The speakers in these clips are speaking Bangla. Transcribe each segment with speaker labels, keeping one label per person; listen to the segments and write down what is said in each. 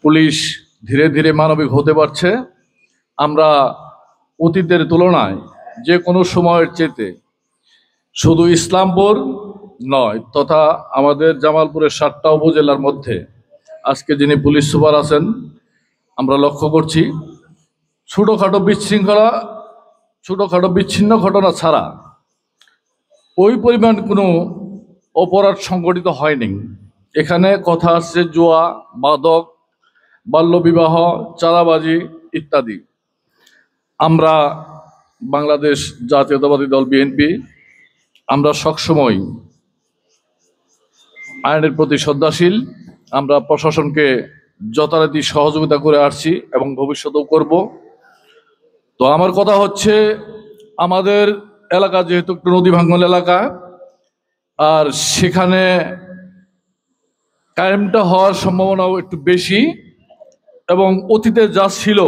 Speaker 1: পুলিশ ধীরে ধীরে মানবিক হতে পারছে। আমরা অতীতের তুলনায় যে কোনো সময়ের চেয়ে শুধু ইসলামপুর নয় তথা আমাদের জামালপুরের 7টা উপজেলার মধ্যে আজকে যিনি পুলিশ সুপার আছেন আমরা লক্ষ্য করছি ছোটোখাটো বিচ্ছিন্ন ঘটনা ছাড়া ওই পরিমাণ কোনো অপরাধ সংঘটিত হয়নি। এখানে কথা আসছে জুয়া, মাদক, বাল্যবিবাহ, চাঁদাবাজি ইত্যাদি। আমরা বাংলাদেশ জাতীয়তাবাদী দল বিএনপি আমরা সবসময় আইনের প্রতি শ্রদ্ধাশীল। আমরা প্রশাসনকে যথারীতি সহযোগিতা করে আসছি এবং ভবিষ্যতেও করব। তো আমার কথা হচ্ছে আমাদের এলাকা যেহেতু একটু নদী ভাঙ্গন এলাকা, আর সেখানে ক্রাইমটা হওয়ার সম্ভাবনাও একটু বেশি এবং অতীতে যা ছিল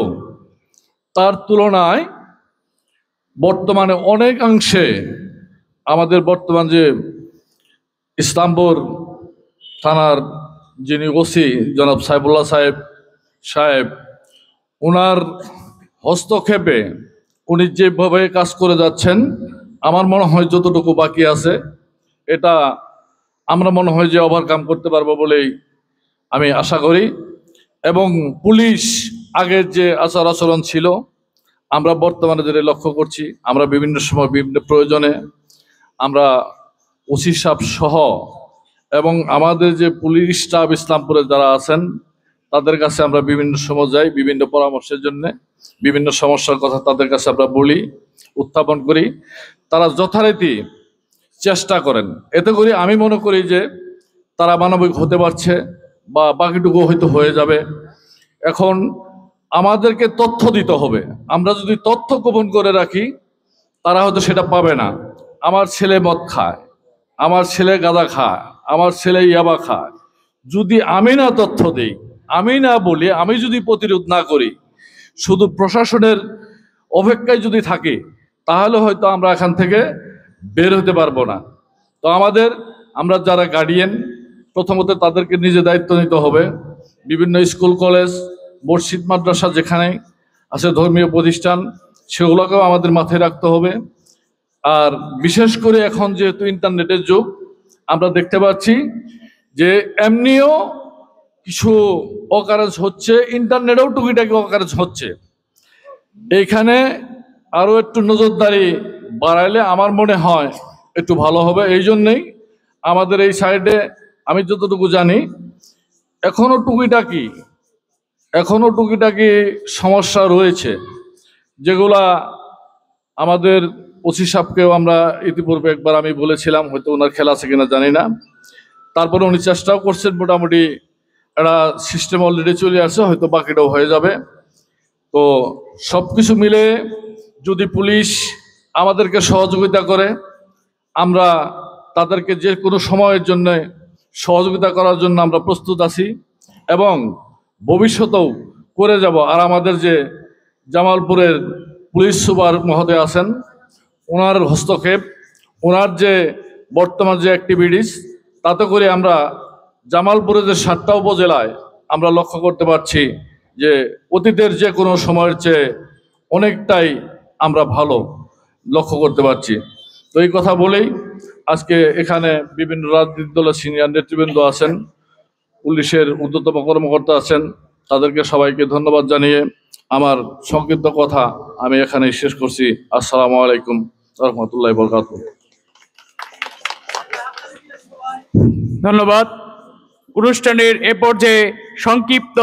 Speaker 1: তার তুলনায় বর্তমানে অনেকাংশে আমাদের বর্তমান যে ইসলামপুর থানার যিনি ওসি জনাব সাইফুল্লাহ সাহেব ওনার হস্তক্ষেপে উনি যেভাবে কাজ করে যাচ্ছেন আমার মনে হয় যতটুকু বাকি আছে এটা আমরা মনে হয় যে ওভারকাম করতে পারবো বলেই আমি আশা করি। এবং পুলিশ আগের যে আচার আচরণ ছিল আমরা বর্তমানে যেটা লক্ষ্য করছি, আমরা বিভিন্ন সময় বিভিন্ন প্রয়োজনে আমরা ওসি সাহেব সহ এবং আমাদের যে পুলিশ স্টাফ ইসলামপুরে যারা আছেন তাদের কাছে আমরা বিভিন্ন সময় যাই বিভিন্ন পরামর্শের জন্য, বিভিন্ন সমস্যার কথা তাদের কাছে আমরা বলি, উত্থাপন করি। তারা যথারীতি চেষ্টা করেন। এতে করে আমি মনে করি যে তারা মানবিক হতে পারছে বা বাকিটুকু হয়তো হয়ে যাবে। এখন আমাদেরকে তথ্য দিতে হবে। আমরা যদি তথ্য গোপন করে রাখি তারা হয়তো সেটা পাবে না। আমার ছেলে মদ খায়, আমার ছেলে গাঁজা খায়, আমার ছেলে ইয়াবা খায়, যদি আমি না তথ্য দিই, আমি না বলি, আমি যদি প্রতিরোধ না করি, শুধু প্রশাসনের অপেক্ষায় যদি থাকি তাহলে হয়তো আমরা এখান থেকে বের হতে পারবো না। তো আমরা যারা গার্ডিয়ান প্রথমত তাদেরকে নিজে দায়িত্ব নিতে হবে। বিভিন্ন স্কুল কলেজ মসজিদ মাদ্রাসা যেখানে আছে ধর্মীয় প্রতিষ্ঠান সেগুলোকেও আমাদের মাথায় রাখতে হবে। আর বিশেষ করে এখন যেহেতু ইন্টারনেটের যুগ আমরা দেখতে পাচ্ছি যে এমনিও কিছু অকারেজ হচ্ছে, ইন্টারনেটেও টুকিটাকি অকারেজ হচ্ছে। এইখানে আরও একটু নজরদারি বাড়াইলে আমার মনে হয় একটু ভালো হবে। এই জন্যেই আমাদের এই সাইডে আমি যতটুকু জানি এখনো টুকিটাকি সমস্যা রয়েছে, যেগুলা আমাদের ওসি সাহেবকেও আমরা ইতিপূর্বে একবার আমি বলেছিলাম, হয়তো ওনার খেলা আছে কিনা জানি না, তারপরে উনি চেষ্টাও করছেন। মোটামুটি একটা সিস্টেম অলরেডি চলে আসছে, হয়তো বাকিটাও হয়ে যাবে। তো সব কিছু মিলে যদি পুলিশ আমাদেরকে সহযোগিতা করে আমরা তাদেরকে যে কোনো সময়ের জন্য সহযোগিতা করার জন্য আমরা প্রস্তুত আছি এবং ভবিষ্যতেও করে যাব। আর আমাদের যে জামালপুরের পুলিশ সুপার মহোদয় আছেন ওনার হস্তক্ষেপ, ওনার যে বর্তমান যে অ্যাক্টিভিটিস তাতে করে আমরা জামালপুরের যে 7টা উপজেলায় আমরা লক্ষ্য করতে পারছি যে অতীতের যে কোনো সময়ের চেয়ে অনেকটাই আমরা ভালো লক্ষ্য করতে পারছি। তো এই কথা বলেই আজকে এখানে বিভিন্ন রাজনৈতিক দলের সিনিয়র নেতৃবৃন্দ আছেন, পুলিশের ঊর্ধ্বতম কর্মকর্তা আছেন, তাদেরকে সবাইকে ধন্যবাদ জানিয়ে আমার সংক্ষিপ্ত কথা আমি এখানেই শেষ করছি। আসসালামু আলাইকুম রহমতুল্লাহি ওয়া বারাকাতুহু।
Speaker 2: ধন্যবাদ। অনুষ্ঠানের এ পর্যায়ে সংক্ষিপ্ত